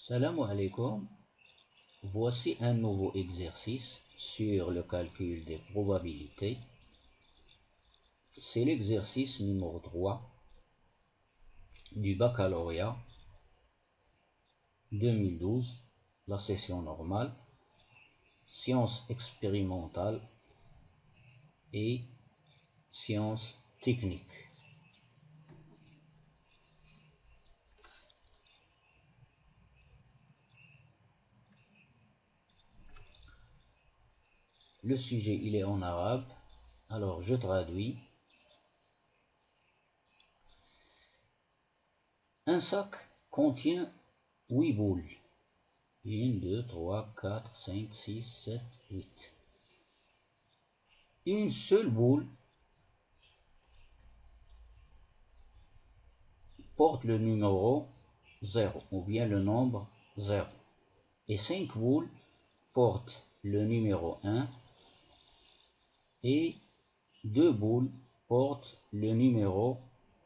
Salam alaikum. Voici un nouveau exercice sur le calcul des probabilités. C'est l'exercice numéro 3 du baccalauréat 2012, la session normale, sciences expérimentales et sciences techniques. Le sujet, il est en arabe, alors je traduis. Un sac contient 8 boules. 1, 2, 3, 4, 5, 6, 7, 8. Une seule boule porte le numéro 0 ou bien le nombre 0. Et 5 boules portent le numéro 1 et 2 boules portent le numéro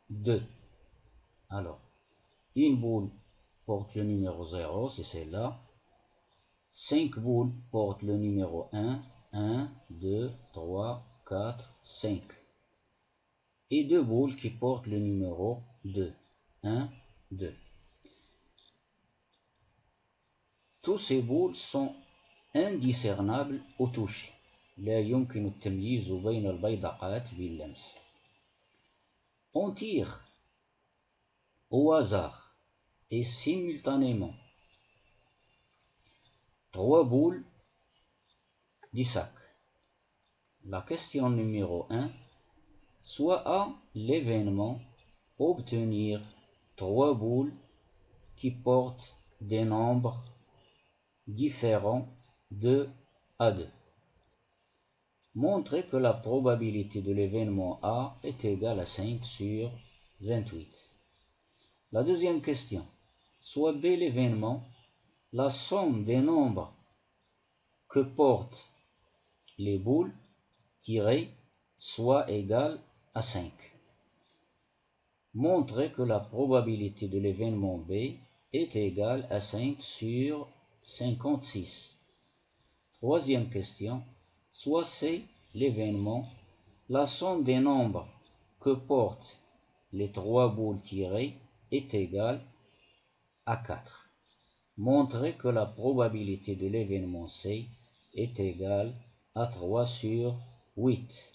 2. Alors, une boule porte le numéro 0, c'est celle-là. 5 boules portent le numéro 1, 1, 2, 3, 4, 5. Et 2 boules qui portent le numéro 2, 1, 2. Tous ces boules sont indiscernables au toucher. لا يمكن التمييز بين البيدقات باللمس. On tire au hasard et simultanément 3 boules du sac. La question numéro 1, soit à l'événement obtenir 3 boules qui portent des nombres différents de 1 à 2. Montrer que la probabilité de l'événement A est égale à 5 sur 28. La deuxième question, soit B l'événement, la somme des nombres que portent les boules tirées soit égale à 5. Montrer que la probabilité de l'événement B est égale à 5 sur 56. Troisième question, soit C l'événement, la somme des nombres que portent les 3 boules tirées est égale à 4. Montrer que la probabilité de l'événement C est égale à 3 sur 8.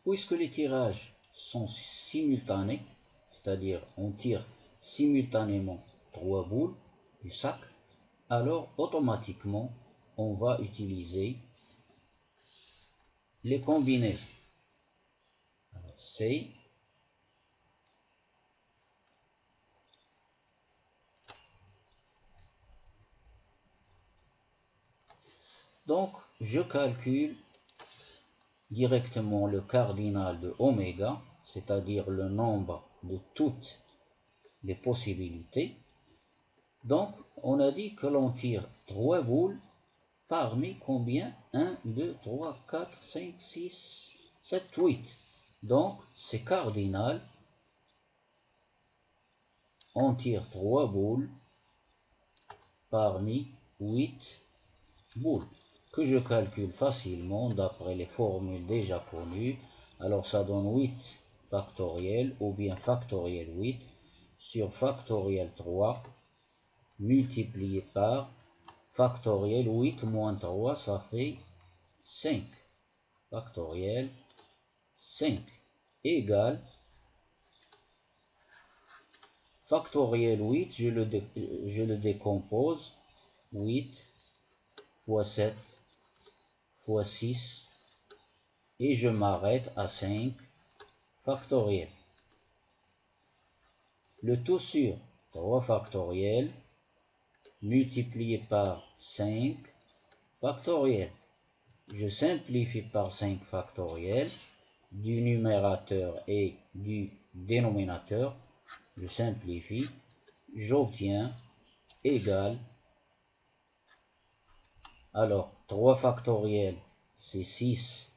Puisque les tirages sont simultanés, c'est-à-dire on tire simultanément 3 boules du sac, alors automatiquement on va utiliser les combinaisons. Alors, C donc je calcule directement le cardinal de oméga, c'est-à-dire le nombre de toutes les possibilités. Donc on a dit que l'on tire 3 boules parmi combien? 1, 2, 3, 4, 5, 6, 7, 8. Donc c'est cardinal. On tire 3 boules parmi 8 boules, que je calcule facilement d'après les formules déjà connues. Alors ça donne 8 factoriel ou bien factoriel 8 sur factoriel 3 multiplié par factoriel 8 moins 3, ça fait 5. Factoriel 5 égale factoriel 8, je le décompose. 8 fois 7 fois 6 et je m'arrête à 5 factoriel. Le tout sur 3 factoriel multiplié par 5 factoriel. Je simplifie par 5 factoriel du numérateur et du dénominateur. Je simplifie, j'obtiens égal. Alors 3 factoriel c'est 6,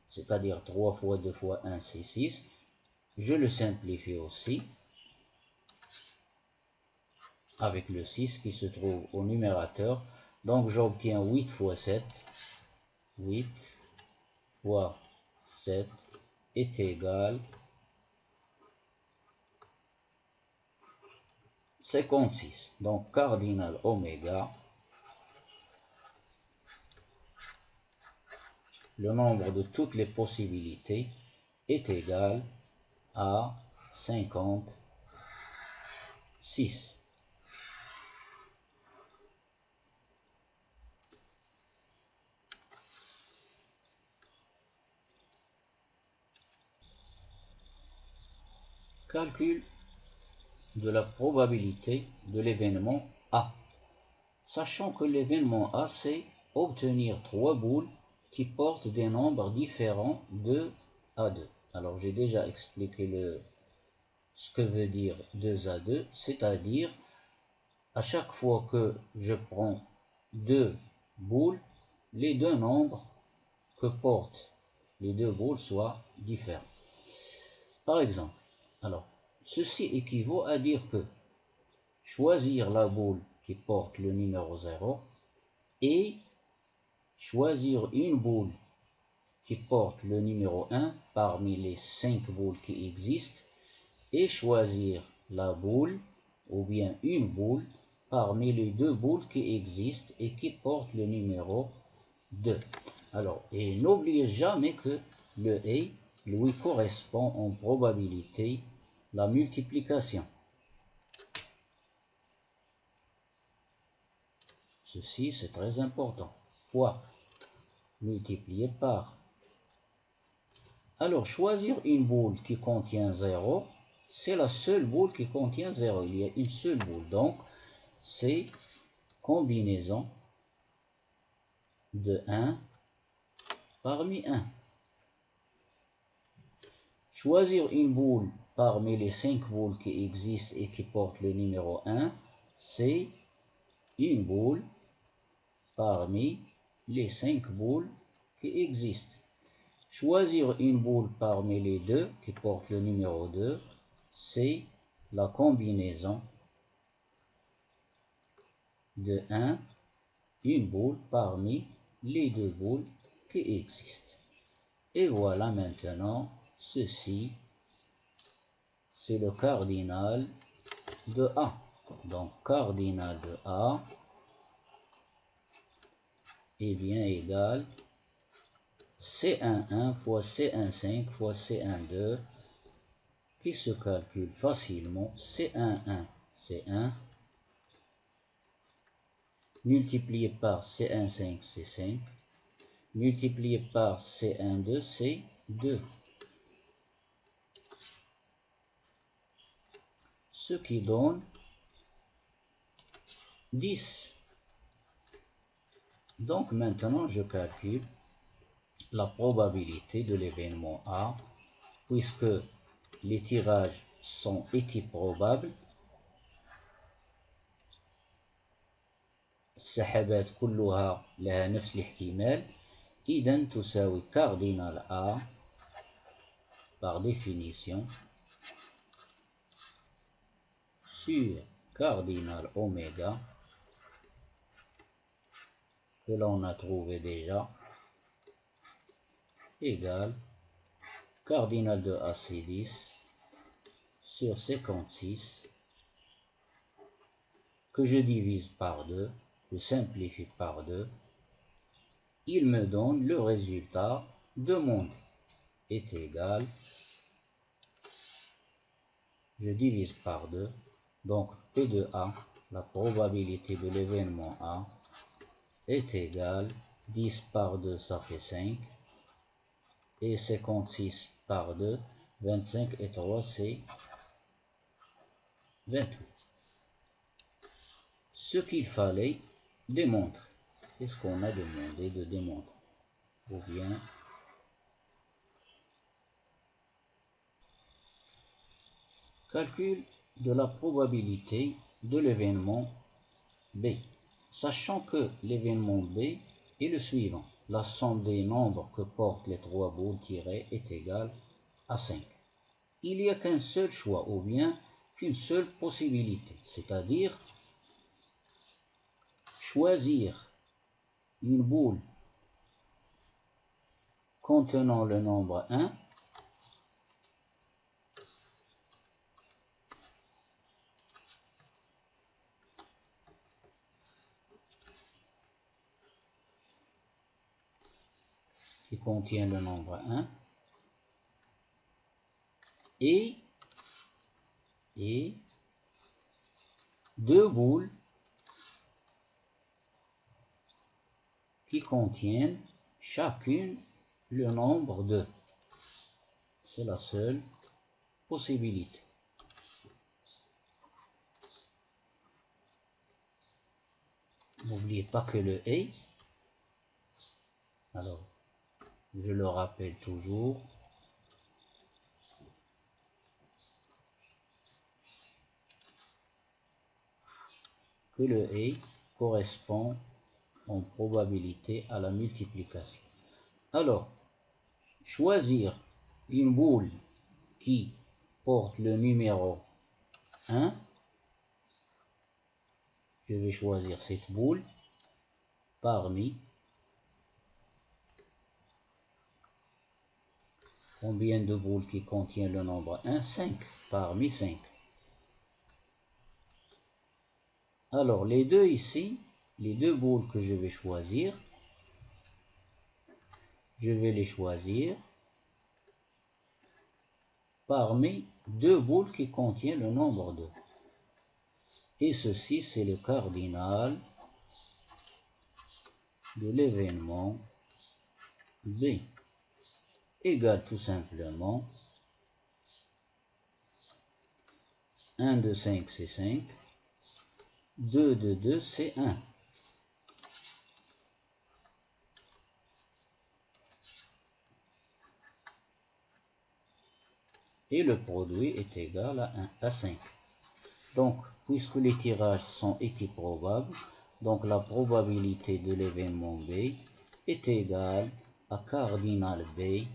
c'est-à-dire 3 fois 2 fois 1 c'est 6. je le simplifie aussi avec le 6 qui se trouve au numérateur. Donc j'obtiens 8 fois 7. 8 fois 7 est égal 56. Donc cardinal oméga, le nombre de toutes les possibilités, est égal à 56. Calcul de la probabilité de l'événement A. Sachant que l'événement A, c'est obtenir 3 boules qui portent des nombres différents de A2. Alors j'ai déjà expliqué ce que veut dire 2A2, c'est-à-dire à chaque fois que je prends 2 boules, les deux nombres que portent les deux boules soient différents. Par exemple, alors, ceci équivaut à dire que choisir la boule qui porte le numéro 0 et choisir une boule qui porte le numéro 1 parmi les 5 boules qui existent et choisir la boule ou bien une boule parmi les 2 boules qui existent et qui portent le numéro 2. Alors, et n'oubliez jamais que le et lui correspond en probabilité la multiplication. Ceci, c'est très important. Fois multiplié par. Alors, choisir une boule qui contient 0, c'est la seule boule qui contient 0. Il y a une seule boule. Donc, c'est combinaison de 1 parmi 1. Choisir une boule parmi les 5 boules qui existent et qui portent le numéro 1, c'est une boule parmi les 5 boules qui existent. Choisir une boule parmi les 2 qui portent le numéro 2, c'est la combinaison de 1, une boule parmi les 2 boules qui existent. Et voilà maintenant, ceci, c'est le cardinal de A. Donc, cardinal de A est bien égal C11 fois C15 fois C12 qui se calcule facilement. C11, c'est 1, multiplié par C15, c'est 5, multiplié par C12, c'est 2. Ce qui donne 10. Donc maintenant, je calcule la probabilité de l'événement A, puisque les tirages sont équiprobables. السحبات كلها لها نفس الاحتمال، إذا تساوي cardinal A par définition sur cardinal oméga que l'on a trouvé déjà égale cardinal de A, c'est 10 sur 56 que je divise par 2, je simplifie par 2, il me donne le résultat demandé est égal, je divise par 2, donc P de A, la probabilité de l'événement A, est égale 10 par 2, ça fait 5, et 56 par 2, 25 et 3, c'est 28. Ce qu'il fallait démontrer, c'est ce qu'on a demandé de démontrer. Ou bien, calcul de la probabilité de l'événement B. Sachant que l'événement B est le suivant. La somme des nombres que portent les 3 boules tirées est égale à 5. il n'y a qu'un seul choix, ou bien qu'une seule possibilité, c'est-à-dire choisir une boule contenant le nombre 1 qui contient le nombre 1 et deux boules qui contiennent chacune le nombre 2. C'est la seule possibilité. N'oubliez pas que le et, alors je le rappelle toujours, que le et correspond en probabilité à la multiplication. Alors, choisir une boule qui porte le numéro 1, je vais choisir cette boule parmi combien de boules qui contient le nombre 1? 5, parmi 5. Alors, les deux ici, les deux boules que je vais choisir, je vais les choisir parmi deux boules qui contiennent le nombre 2. Et ceci, c'est le cardinal de l'événement B, égale tout simplement 1 de 5, c'est 5, 2 de 2, c'est 1. Et le produit est égal à 1 à 5. Donc, puisque les tirages sont équiprobables, donc la probabilité de l'événement B est égale à cardinal B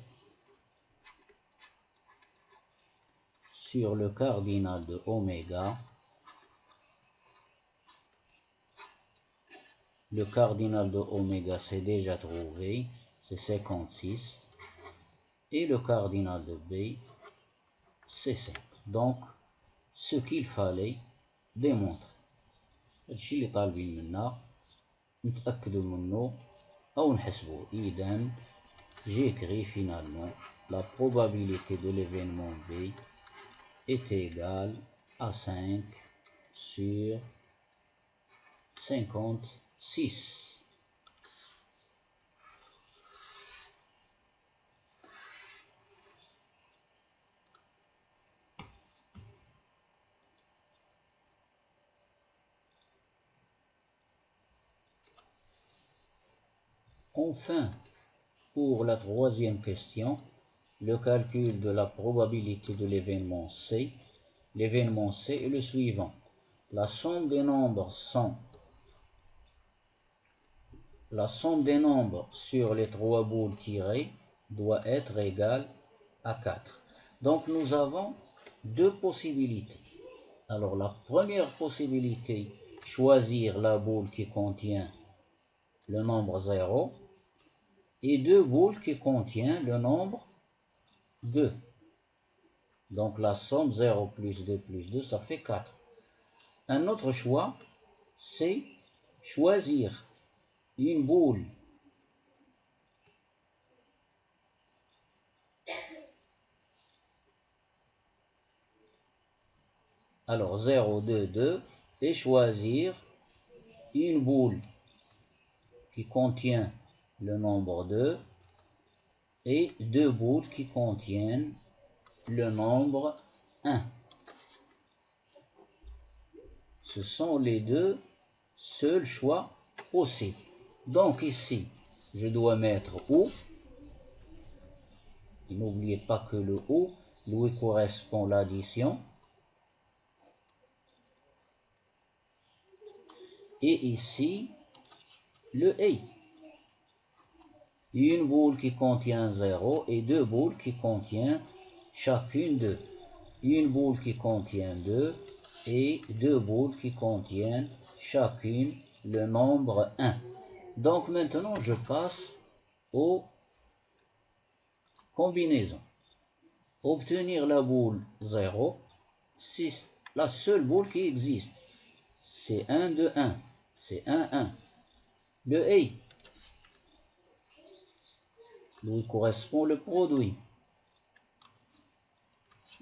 sur le cardinal de oméga. Le cardinal de oméga c'est déjà trouvé, c'est 56. Et le cardinal de B, c'est 5. Donc, ce qu'il fallait démontrer. الشيء اللي طالبين منا نتأكدوا منه أو نحسبوه. إذن j'écris finalement la probabilité de l'événement B est égale à 5 sur 56. Enfin, pour la troisième question, le calcul de la probabilité de l'événement C. L'événement C est le suivant. La somme des nombres sur les trois boules tirées doit être égale à 4. Donc nous avons deux possibilités. Alors la première possibilité, choisir la boule qui contient le nombre 0 et deux boules qui contiennent le nombre 2. Donc la somme 0 plus 2, ça fait 4. Un autre choix, c'est choisir une boule alors 0, 2, 2 et choisir une boule qui contient le nombre 2 et deux boules qui contiennent le nombre 1. Ce sont les deux seuls choix possibles. Donc ici, je dois mettre ou. Et n'oubliez pas que le ou lui correspond l'addition. Et ici, le et. Une boule qui contient 0 et deux boules qui contiennent chacune 2. Une boule qui contient 2 et 2 boules qui contiennent chacune le nombre 1. Donc maintenant je passe aux combinaisons. Obtenir la boule 0, c'est la seule boule qui existe. C'est 1 de 1, c'est 1, 1. Le A, lui correspond le produit.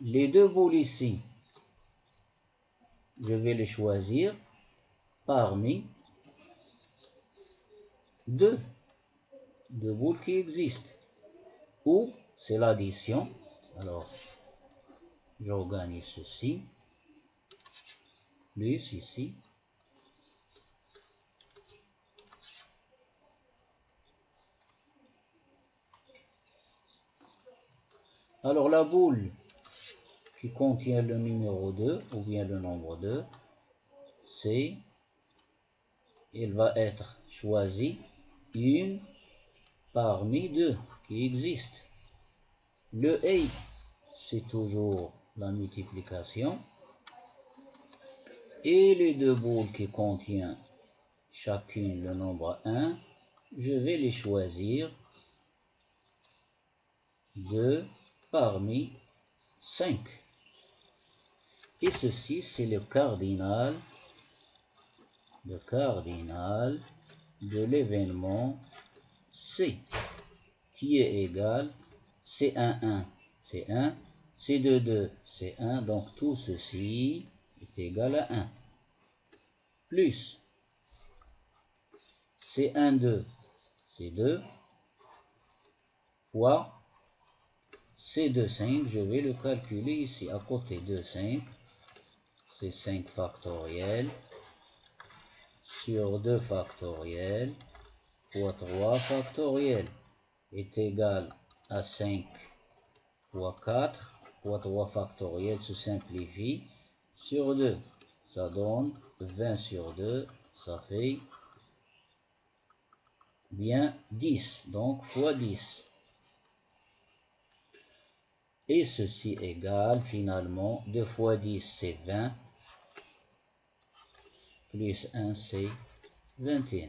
Les deux boules ici, je vais les choisir parmi deux boules qui existent. Ou c'est l'addition. Alors, j'organise ceci, plus ici. Alors la boule qui contient le numéro 2, ou bien le nombre 2, elle va être choisie une parmi deux qui existent. Le A, c'est toujours la multiplication. Et les deux boules qui contiennent chacune le nombre 1, je vais les choisir 2 parmi 5. Et ceci, c'est le cardinal de l'événement C, qui est égal C1, 1, c'est 1, C2, 2, c'est 1, donc tout ceci est égal à 1, plus C1, 2, c'est 2, fois C2, 5, je vais le calculer ici, à côté de 5, c'est 5 factoriel, sur 2 factoriel, fois 3 factoriel, est égal à 5 fois 4, fois 3 factoriel se simplifie, sur 2, ça donne 20 sur 2, ça fait bien 10, donc fois 10. Et ceci égale finalement 2 fois 10 c'est 20, plus 1 c'est 21.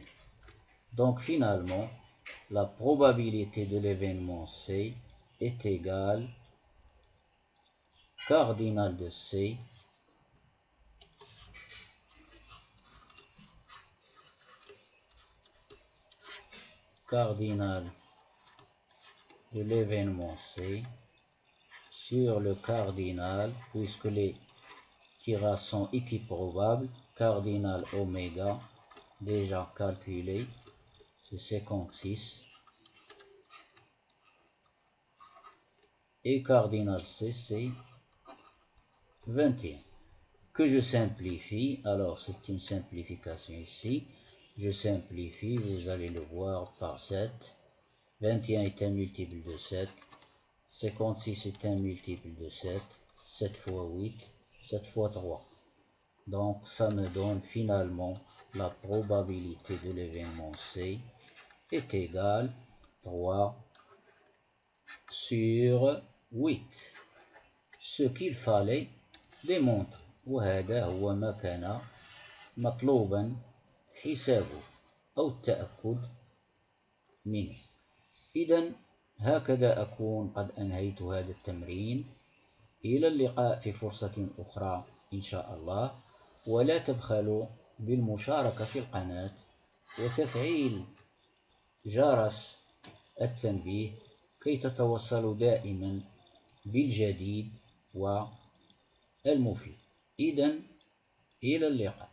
Donc finalement, la probabilité de l'événement C est égale cardinal de C cardinal de l'événement C sur le cardinal, puisque les tirages sont équiprobables, cardinal oméga, déjà calculé, c'est 56, et cardinal C, c'est 21. Que je simplifie, alors c'est une simplification ici, je simplifie, vous allez le voir par 7, 21 est un multiple de 7, 56 est un multiple de 7, 7 fois 8, 7 fois 3. Donc ça me donne finalement la probabilité de l'événement C est égale 3 sur 8. Ce qu'il fallait démontrer. وهذا هو ما كان مطلوبا حسابه أو التأكد منه. إذن هكذا أكون قد أنهيت هذا التمرين. إلى اللقاء في فرصة أخرى إن شاء الله، ولا تبخلوا بالمشاركة في القناة وتفعيل جرس التنبيه كي تتوصلوا دائما بالجديد والمفيد. إذن إلى اللقاء.